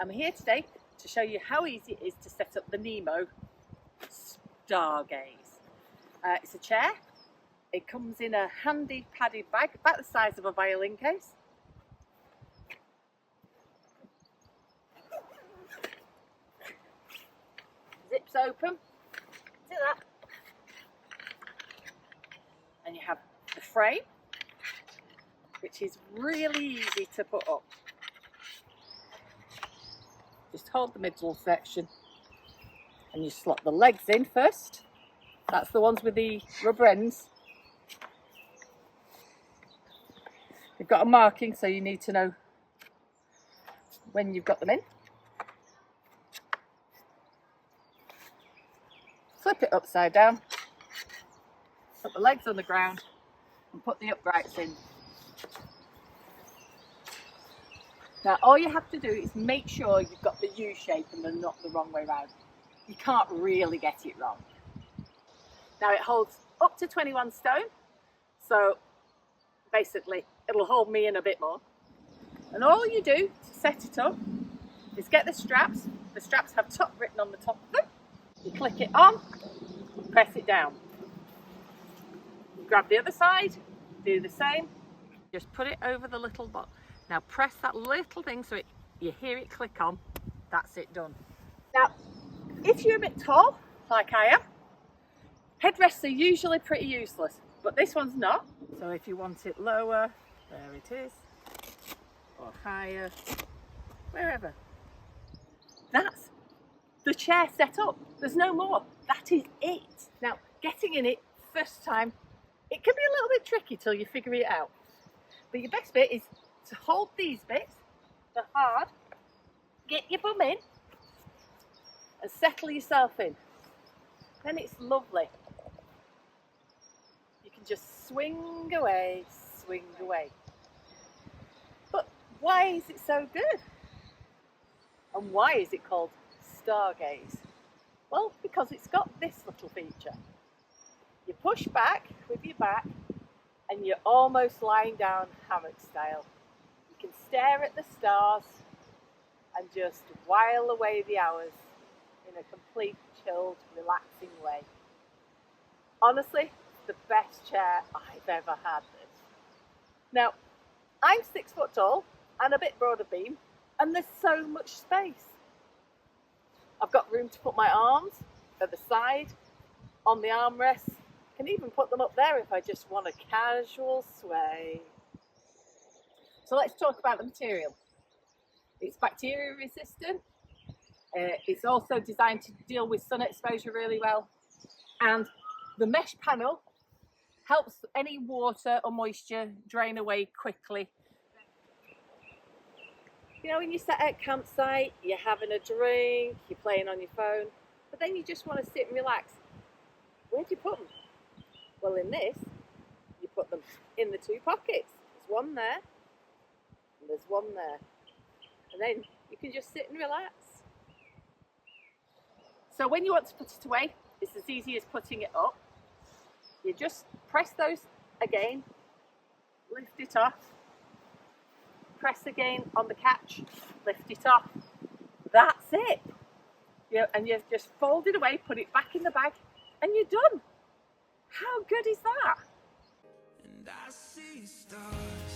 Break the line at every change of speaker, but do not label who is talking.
I'm here today to show you how easy it is to set up the Nemo Stargaze. It's a chair. It comes in a handy padded bag about the size of a violin case. Zips open, see that? And you have the frame, which is really easy to put up. Just hold the middle section and you slot the legs in first. That's the ones with the rubber ends. They've got a marking, so you need to know when you've got them in. Flip it upside down, put the legs on the ground and put the uprights in. Now all you have to do is make sure you've got the U shape and they're not the wrong way around. You can't really get it wrong. Now it holds up to 21 stone, so basically it'll hold me in a bit more. And all you do to set it up is get the straps. The straps have top written on the top of them. You click it on, press it down. Grab the other side, do the same. Just put it over the little box. Now press that little thing so you hear it click on. That's it done. Now, if you're a bit tall, like I am, headrests are usually pretty useless, but this one's not. So if you want it lower, there it is, or higher, wherever. That's the chair set up. There's no more. That is it. Now, getting in it first time, it can be a little bit tricky till you figure it out. But your best bit is to hold these bits, they're hard, get your bum in and settle yourself in. Then it's lovely. You can just swing away, swing away. But why is it so good? And why is it called Stargaze? Well, because it's got this little feature. You push back with your back and you're almost lying down hammock style. You can stare at the stars and just while away the hours in a complete chilled, relaxing way. Honestly, the best chair I've ever had this. Now, I'm 6 foot tall and a bit broader beam, and there's so much space. I've got room to put my arms at the side, on the armrests. I can even put them up there if I just want a casual sway. So let's talk about the material. It's bacteria resistant. It's also designed to deal with sun exposure really well. And the mesh panel helps any water or moisture drain away quickly. You know, when you're sat at campsite, you're having a drink, you're playing on your phone, but then you just want to sit and relax. Where do you put them? Well, in this, you put them in the 2 pockets. There's one there, and there's one there. And then you can just sit and relax. So when you want to put it away, it's as easy as putting it up. You just press those again, lift it off, press again on the catch, lift it off. That's it. And you've just fold it away, put it back in the bag, and you're done. How good is that? And I see stars.